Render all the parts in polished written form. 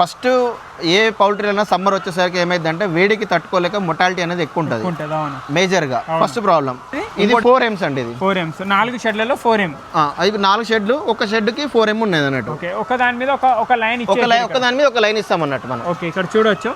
First ఏ poultry అయినా summer వచ్చేసరికి ఏమైందంటే వేడికి తట్టుకోలేక మొటాలిటీ అనేది ఎక్కువ ఉంటుంది మేజర్ గా. ఫస్ట్ ప్రాబ్లం ఇది 4M అండి. ఇది 4M 4 షెడ్లలో 4M. ఇది 4 షెడ్లు, ఒక షెడ్ కి 4M ఉన్నది అన్నట్టు. ఒక దాని మీద ఒక లైన్ ఒక దాని మీద ఒక లైన్ ఇస్తాం అన్నట్టు మనం. ఓకే, ఇక్కడ చూడొచ్చు.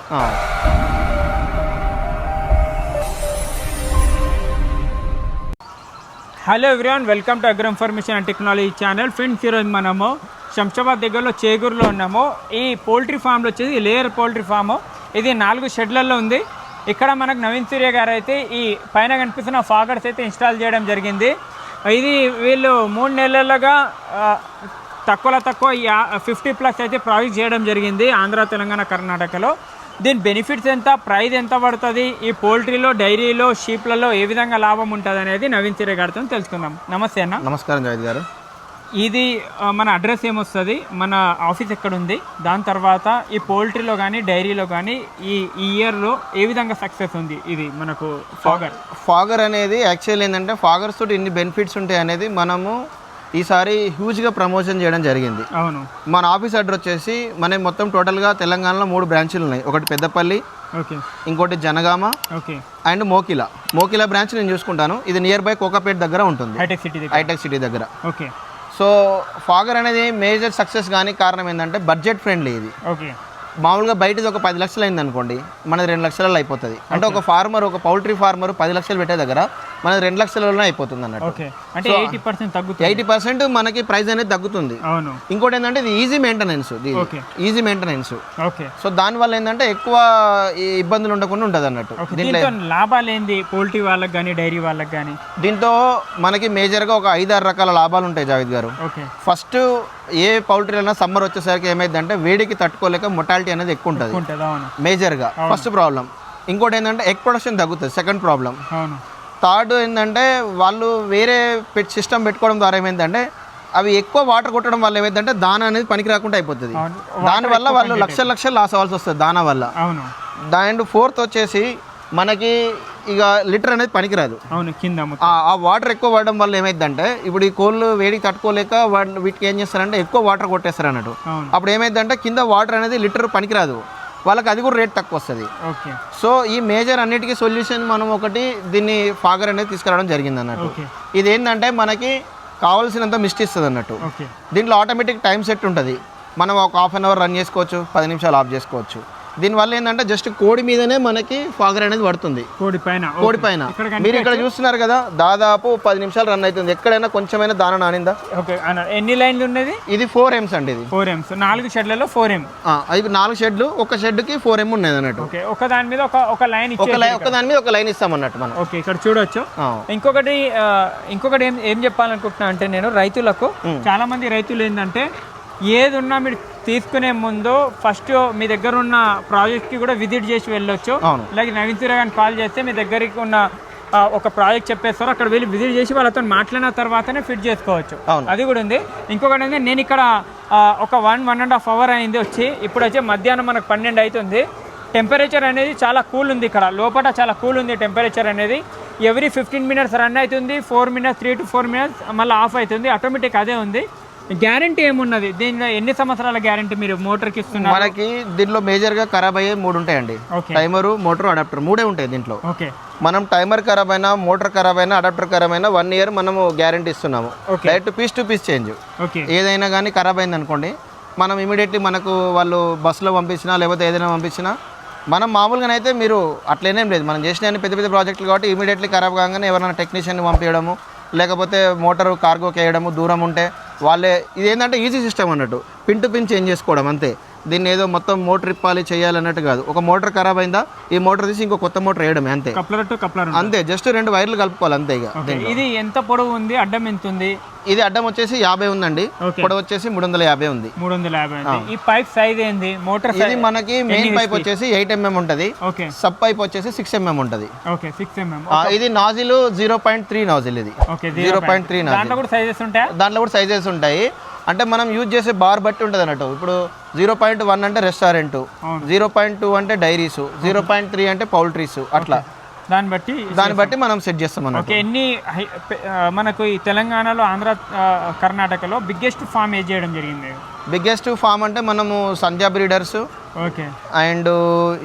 Hello everyone, welcome to agro information and technology channel. Friends, ఈరోజు మనము శంషాబాద్ దగ్గరలో చేగూరులో ఉన్నాము. ఈ పోల్ట్రీ ఫామ్లో వచ్చేసి లేయర్ పోల్ట్రీ ఫాము. ఇది 4 షెడ్లలో ఉంది. ఇక్కడ మనకు నవీన్ సూర్య గారు అయితే ఈ పైన కనిపిస్తున్న ఫాగర్స్ అయితే ఇన్స్టాల్ చేయడం జరిగింది. ఇది వీళ్ళు 3 నెలలుగా తక్కువ 50+ అయితే ప్రాజెక్ట్ చేయడం జరిగింది ఆంధ్ర, తెలంగాణ, కర్ణాటకలో. దీని బెనిఫిట్స్ ఎంత, ప్రైస్ ఎంత పడుతుంది, ఈ పోల్ట్రీలో, డైరీలో, షీప్లలో ఏ విధంగా లాభం ఉంటుంది అనేది నవీన్ సూర్య గారితో తెలుసుకుందాం. నమస్తే అన్న. నమస్కారం జావేద్ గారు. ఇది మన అడ్రస్ ఏమొస్తుంది, మన ఆఫీస్ ఎక్కడ ఉంది, దాని తర్వాత ఈ పోల్ట్రీలో కానీ డైరీలో కానీ ఈ ఇయర్లో ఏ విధంగా సక్సెస్ ఉంది ఇది మనకు ఫాగర్ అనేది యాక్చువల్ ఏంటంటే ఫాగర్స్ తోటి ఎన్ని బెనిఫిట్స్ ఉంటాయి అనేది మనము ఈసారి హ్యూజ్గా ప్రమోషన్ చేయడం జరిగింది. అవును. మన ఆఫీస్ అడ్రస్ వచ్చేసి మన మొత్తం టోటల్గా తెలంగాణలో 3 బ్రాంచ్లు ఉన్నాయి. ఒకటి పెద్దపల్లి, ఇంకోటి జనగామ అండ్ మోకిలా బ్రాంచ్ నేను చూసుకుంటాను. ఇది నియర్ బై కోకాపేట్ దగ్గర ఉంటుంది, హైటెక్ సిటీ దగ్గర. ఓకే. సో ఫాగర్ అనేది మేజర్ సక్సెస్ కానీ కారణం ఏంటంటే బడ్జెట్ ఫ్రెండ్లీ. ఇది మామూలుగా బయటది ఒక 10 లక్షలు అయింది అనుకోండి, మనది 2 లక్షలలో అయిపోతుంది. అంటే ఒక పౌల్ట్రీ ఫార్మర్ 10 లక్షలు పెట్టే దగ్గర మనది 2 లక్షలలోనే అయిపోతుంది అన్నట్టు. 80% మనకి ప్రైస్ అనేది తగ్గుతుంది. ఇంకోటి ఏంటంటే ఇది ఈజీ మెయింటెనెన్స్. సో దానివల్ల ఏంటంటే ఎక్కువ ఇబ్బందులు ఉండకుండా ఉంటుంది అన్నట్టు. దీంట్లో లాభాలు ఏంది పోల్ట్రీ వాళ్ళకి కానీ డైరీ వాళ్ళకి కానీ? దీంతో మనకి మేజర్గా ఒక 5-6 రకాల లాభాలు ఉంటాయి జావేద్ గారు. ఫస్ట్ ఏ పౌల్ట్రీ అయినా సమ్మర్ వచ్చేసరికి ఏమైందంటే వేడికి తట్టుకోలేక మొటాలిటీ అనేది ఎక్కువ ఉంటుంది మేజర్గా. First problem. ఇంకోటి ఏంటంటే ఎగ్ ప్రొడక్షన్ తగ్గుతుంది, సెకండ్ ప్రాబ్లం. థర్డ్ ఏంటంటే వాళ్ళు వేరే సిస్టమ్ పెట్టుకోవడం ద్వారా ఏమైందంటే అవి ఎక్కువ వాటర్ కొట్టడం వల్ల ఏమైందంటే దానా అనేది పనికి రాకుండా అయిపోతుంది. దానివల్ల వాళ్ళు లక్షలు లాస్ అవ్వాల్సి వస్తుంది దానా వల్ల. అండ్ ఫోర్త్ వచ్చేసి మనకి ఇక లిటర్ అనేది పనికిరాదు. ఆ వాటర్ ఎక్కువ పడడం వల్ల ఏమైందంటే ఇప్పుడు ఈ కోళ్ళు వేడికి తట్టుకోలేక వీటికి ఏం చేస్తారంటే ఎక్కువ వాటర్ కొట్టేస్తారు అన్నట్టు. అప్పుడు ఏమైందంటే కింద వాటర్ అనేది లిటర్ పనికిరాదు, వాళ్ళకి అది కూడా రేట్ తక్కువ వస్తుంది. సో ఈ మేజర్ అన్నిటికీ సొల్యూషన్ మనం ఒకటి దీన్ని ఫాగర్ అనేది తీసుకురావడం జరిగింది అన్నట్టు. ఇది ఏంటంటే మనకి కావాల్సినంత మిస్ట్ ఇస్తుంది అన్నట్టు. దీంట్లో ఆటోమేటిక్ టైం సెట్ ఉంటుంది. మనం ఒక ½ అవర్ రన్ చేసుకోవచ్చు, 10 నిమిషాలు ఆఫ్ చేసుకోవచ్చు. దీనివల్ల ఏంటంటే జస్ట్ కోడి మీదనే మనకి ఫాగర్ అనేది పడుతుంది. కోడి పైన మీరు ఇక్కడ చూస్తున్నారు కదా, దాదాపు 10 నిమిషాలు రన్ అవుతుంది. ఎక్కడైనా కొంచెమైనా దాన నానిందా? ఎన్ని లైన్లు ఉన్నది? ఇది 4M అండి. ఇది 4M 4 షెడ్లలో 4M. ఇది 4 షెడ్లు, ఒక షెడ్ కి 4M ఉన్నది అన్నట్టు. ఒక దాని మీద ఒక లైన్ ఇస్తాం అన్నట్టు మనం. ఓకే, ఇక్కడ చూడొచ్చు. ఇంకొకటి ఏం చెప్పాలనుకుంటున్నా అంటే, నేను రైతులకు, చాలా మంది రైతులు ఏంటంటే ఏది ఉన్నా మీరు తీసుకునే ముందు ఫస్ట్ మీ దగ్గర ఉన్న ప్రాజెక్ట్కి కూడా విజిట్ చేసి వెళ్ళొచ్చు. లైక్ నవీన్ సూర్య గారిని కాల్ చేస్తే మీ దగ్గరికి ఉన్న ఒక ప్రాజెక్ట్ చెప్పేస్తారు, అక్కడ వెళ్ళి విజిట్ చేసి వాళ్ళతో మాట్లాడిన తర్వాతనే ఫిట్ చేసుకోవచ్చు. అది కూడా ఉంది. ఇంకొకటి ఏంటంటే నేను ఇక్కడ ఒక 1.5 అవర్ అయింది వచ్చి, ఇప్పుడు వచ్చి మధ్యాహ్నం మనకు 12 అవుతుంది. టెంపరేచర్ అనేది చాలా కూల్ ఉంది, ఇక్కడ లోపల చాలా కూల్ ఉంది టెంపరేచర్ అనేది. ఎవ్రీ 15 మినిట్స్ రన్ అవుతుంది, 3 to 4 మినిట్స్ మళ్ళీ ఆఫ్ అవుతుంది, ఆటోమేటిక్ అదే ఉంది. గ్యారంటీ ఏమున్నది దీనిలో? ఎన్ని సంవత్సరాల గ్యారంటీ మీరు మోటార్కి ఇస్తున్నారు? మనకి దీంట్లో మేజర్గా ఖరాబ్ అయ్యే 3 ఉంటాయండి. టైమరు, మోటార్, అడాప్టర్ 3 ఉంటాయి దీంట్లో. మనం టైమర్ ఖరాబ్ అయినా, మోటార్ ఖరాబ్ అయినా, అడాప్టర్ ఖరాబ్ అయినా 1 year మనము గ్యారంటీ ఇస్తున్నాము. Direct piece to piece change. ఏదైనా కానీ ఖరాబ్ అయింది అనుకోండి, మనం ఇమీడియట్లీ మనకు వాళ్ళు బస్సులో పంపించినా లేకపోతే ఏదైనా పంపించినా, మనం మామూలుగానైతే మీరు అట్లనేం లేదు, మనం చేసిన పెద్ద ప్రాజెక్టులు కాబట్టి ఇమీడియట్లీ ఖరాబ్ కాగానే ఎవరైనా టెక్నీషియన్ని పంపించడము, లేకపోతే మోటారు కార్గోకి వేయడము, దూరం ఉంటే వాళ్ళే. ఇది ఏంటంటే ఈజీ సిస్టమ్ అన్నట్టు, పిన్ టు పిన్ చేంజ్ చేసుకోవడం అంతే. దీన్ని ఏదో మొత్తం మోటార్ ఇప్పాలి చేయాలన్నట్టు కాదు. ఒక మోటార్ ఖరాబ్ అయిందా, ఈ మోటార్ తీసి ఇంకో కొత్త మోటార్ వేయడమే అంతే. అంతే, జస్ట్ 2 వైర్లు కలుపుకోవాలి అంతే. ఇక ఇది ఎంత పొడవు ఉంది, అడ్డం ఎంత ఉంది? ఇది అడ్డం వచ్చేసి 50 ఉందండి, పొడవు వచ్చేసి 350 ఉంది. 350. ఈ పైప్ సైజ్ ఏంది? మోటార్ ఇది మనకి మెయిన్ పైప్ వచ్చేసి 8 mm ఉంటది, సబ్ పైప్ వచ్చేసి 6 mm ఉంటది. ఇది నాజిల్ 0.3 నాజిల్. ఇది 0.3 నాజిల్. దాంట్లో కూడా సైజెస్ ఉంటాయి. అంటే మనం యూజ్ చేసే బార్ బట్టి ఉంటుంది అన్నట్టు. ఇప్పుడు 0.1 అంటే రెస్టారెంట్, 0.2 అంటే డైరీస్, 0.3 అంటే పౌల్ట్రీస్, అట్లా దాన్ని బట్టి మనం సెట్ చేస్తాం అన్నమాట. ఓకే. ఎన్ని మనకు ఈ తెలంగాణలో, ఆంధ్ర, కర్ణాటకలో బిగ్గెస్ట్ ఫామ్ ఏజ్ చేయడం జరిగింది? బిగ్గెస్ట్ ఫామ్ అంటే మనము సంధ్యా బ్రీడర్స్, ఓకే, అండ్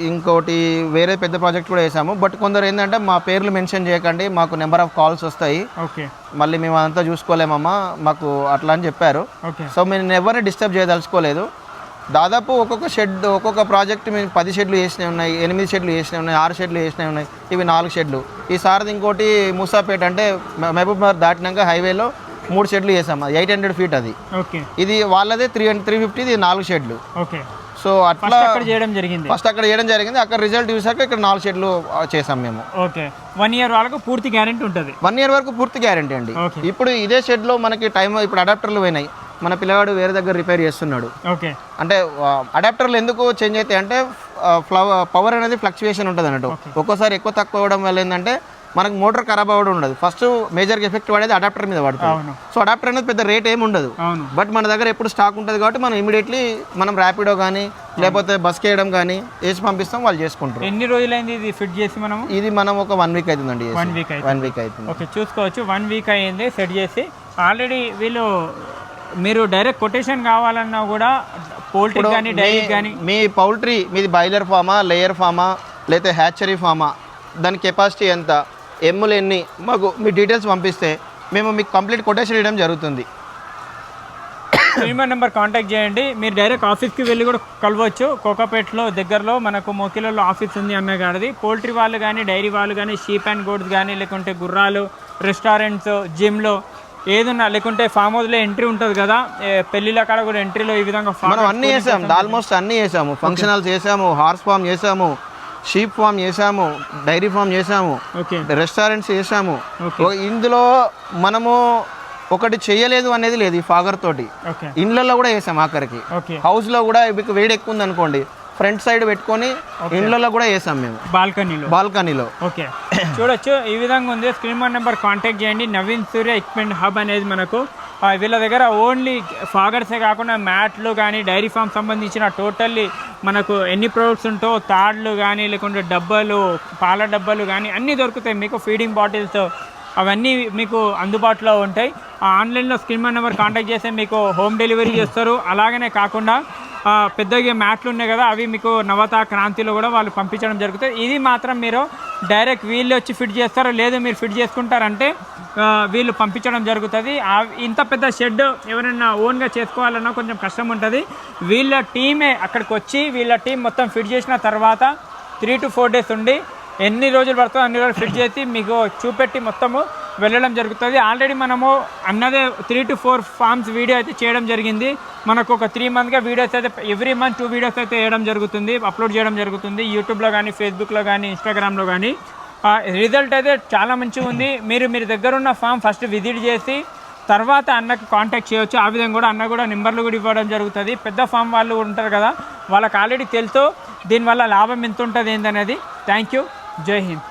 ఇంకోటి వేరే పెద్ద ప్రాజెక్ట్ కూడా వేసాము. బట్ కొందరు ఏంటంటే మా పేర్లు మెన్షన్ చేయకండి, మాకు నెంబర్ ఆఫ్ కాల్స్ వస్తాయి, ఓకే, మళ్ళీ మేము అదంతా చూసుకోలేమమ్మా మాకు అట్లా అని చెప్పారు. సో మేము ఎవరిని డిస్టర్బ్ చేయదలుచుకోలేదు. దాదాపు ఒక్కొక్క షెడ్, ఒక్కొక్క ప్రాజెక్ట్ మేము 10 షెడ్లు వేసినవి ఉన్నాయి, 8 షెడ్లు వేసినవి ఉన్నాయి, 6 షెడ్లు వేసినవి ఉన్నాయి, ఇవి 4 షెడ్లు. ఈసారి ఇంకోటి మూసాపేట అంటే మహబూబ్నగర్ దాటినాక హైవేలో 3 షెడ్లు వేసాము, 800 feet అది. ఓకే. ఇది వాళ్ళదే 350, ఇది 4 షెడ్లు. ఓకే. సో అట్లా ఫస్ట్ అక్కడ చేయడం జరిగింది. అక్కడ రిజల్ట్ చూసాక ఇక్కడ 4 షెడ్లు చేసాం మేము. ఓకే. 1 year వాళ్ళకు పూర్తి గ్యారెంటీ ఉంటుంది? 1 year వరకు పూర్తి గ్యారెంటీ అండి. ఇప్పుడు ఇదే షెడ్లో మనకి టైం, ఇప్పుడు అడాప్టర్లు పోయినాయి, మన పిల్లవాడు వేరే దగ్గర రిపేర్ చేస్తున్నాడు. ఓకే. అంటే అడాప్టర్లు ఎందుకు చేంజ్ అవుతాయి అంటే పవర్ అనేది ఫ్లక్చుయేషన్ ఉంటుంది అన్నట్టు. ఒక్కోసారి ఎక్కువ తక్కువ అవ్వడం వల్ల ఏంటంటే మనకు మోటార్ ఖరాబ్ అవ్వడం ఉండదు. ఫస్ట్ మేజర్గా ఎఫెక్ట్ పడేది అడాప్టర్ మీద పడుతుంది. సో అడాప్టర్ అనేది పెద్ద రేట్ ఏమి ఉండదు, బట్ మన దగ్గర ఎప్పుడు స్టాక్ ఉంటుంది కాబట్టి మనం ఇమీడియట్లీ మనం ర్యాపిడో కానీ లేకపోతే బస్కి వేయడం కానీ వేసి పంపిస్తాం, వాళ్ళు చేసుకుంటారు. ఎన్ని రోజులైంది ఇది ఫిట్ చేసి? ఇది మనం ఒక 1 week అవుతుందండి. 1 week అవుతుంది. ఓకే, చూసుకోవచ్చు. 1 week అయ్యింది సెట్ చేసి. ఆల్రెడీ వీళ్ళు, మీరు డైరెక్ట్ కొటేషన్ కావాలన్నా కూడా పౌల్ట్రీ కానీ డైరీ కానీ, మీ పౌల్ట్రీ మీది బాయిలర్ ఫామా, లేయర్ ఫామా, లేకపోతే హ్యాచరీ ఫామా, దాని కెపాసిటీ ఎంత, ఎమ్ములు ఎన్ని, మాకు మీ డీటెయిల్స్ పంపిస్తే మేము మీకు కంప్లీట్ కొటేషన్ ఇవ్వడం జరుగుతుంది. స్క్రీన్ నెంబర్ కాంటాక్ట్ చేయండి. మీరు డైరెక్ట్ ఆఫీస్కి వెళ్ళి కూడా కలవచ్చు. కోకాపేటలో దగ్గరలో మనకు మోకిలలో ఆఫీస్ ఉంది అమ్మగారిది. పౌల్ట్రీ వాళ్ళు కానీ, డైరీ వాళ్ళు కానీ, షీప్ అండ్ గోడ్స్ కానీ, లేకుంటే గుర్రాలు, రెస్టారెంట్స్, జిమ్లో ఏదన్నా, లేకుంటే ఫామ్ హౌస్లో ఎంట్రీ ఉంటుంది కదా, పెళ్లిళ్ళ కాడ కూడా ఎంట్రీలో ఈ విధంగా మనం అన్నీ చేసాము, ఆల్మోస్ట్ అన్నీ చేసాము. ఫంక్షన్ హాల్స్ చేసాము, హార్స్ ఫామ్ చేసాము, షీప్ ఫామ్ చేసాము, డైరీ ఫామ్ చేసాము, రెస్టారెంట్స్ చేసాము. ఇందులో మనము ఒకటి చేయలేదు అనేది లేదు. ఈ ఫాగర్ తోటి ఇండ్లలో కూడా వేసాము. ఆఖరికి హౌస్లో కూడా మీకు వేడి ఎక్కువ ఉంది అనుకోండి, ఫ్రంట్ సైడ్ పెట్టుకొని ఇండ్లలో కూడా వేసాం మేము, బాల్కనీలో. ఓకే, చూడొచ్చు ఈ విధంగా ఉంది. స్క్రీన్ నెంబర్ కాంటాక్ట్ చేయండి. నవీన్ సూర్య ఎక్విప్మెంట్ హబ్ అనేది మనకు వీళ్ళ దగ్గర ఓన్లీ ఫాగర్సే కాకుండా మ్యాట్లు కానీ, డైరీ ఫామ్ సంబంధించిన టోటల్లీ మనకు ఎన్ని ప్రొడక్ట్స్ ఉంటో, తాళ్ళు కానీ, లేకుంటే డబ్బాలు, పాల డబ్బాలు కానీ అన్నీ దొరుకుతాయి మీకు. ఫీడింగ్ బాటిల్స్ అవన్నీ మీకు అందుబాటులో ఉంటాయి. ఆన్లైన్లో స్క్రీన్ నెంబర్ కాంటాక్ట్ చేస్తే మీకు హోమ్ డెలివరీ చేస్తారు. అలాగనే కాకుండా పెద్దగా మ్యాట్లు ఉన్నాయి కదా, అవి మీకు నవత, క్రాంతిలో కూడా వాళ్ళు పంపించడం జరుగుతుంది. ఇది మాత్రం మీరు డైరెక్ట్ వీళ్ళు వచ్చి ఫిట్ చేస్తారు, లేదు మీరు ఫిట్ చేసుకుంటారంటే వీళ్ళు పంపించడం జరుగుతుంది. ఇంత పెద్ద షెడ్ ఎవరైనా ఓన్గా చేసుకోవాలన్నా కొంచెం కష్టం ఉంటుంది. వీళ్ళ టీమే అక్కడికి వచ్చి వీళ్ళ టీం మొత్తం ఫిట్ చేసిన తర్వాత 3 to 4 days ఉండి ఎన్ని రోజులు పడుతుందో అన్ని రోజులు ఫిట్ చేసి మీకు చూపెట్టి మొత్తము వెళ్ళడం జరుగుతుంది. ఆల్రెడీ మనము అన్నదే 3 to 4 ఫార్మ్స్ వీడియో అయితే చేయడం జరిగింది. మనకు ఒక 3 monthsగా వీడియోస్ అయితే ఎవ్రీ మంత్ 2 videos అయితే వేయడం జరుగుతుంది, అప్లోడ్ చేయడం జరుగుతుంది. యూట్యూబ్లో కానీ, ఫేస్బుక్లో కానీ, ఇన్స్టాగ్రామ్లో కానీ. రిజల్ట్ అయితే చాలా మంచిగా ఉంది. మీరు దగ్గర ఉన్న ఫామ్ ఫస్ట్ విజిట్ చేసి తర్వాత అన్నకి కాంటాక్ట్ చేయవచ్చు. ఆ విధంగా కూడా అన్న కూడా నెంబర్లు కూడా ఇవ్వడం జరుగుతుంది. పెద్ద ఫామ్ వాళ్ళు ఉంటారు కదా, వాళ్ళకి ఆల్రెడీ తెలుసు దీనివల్ల లాభం ఎంత ఉంటుంది ఏందనేది. Thank you. జై హింద్.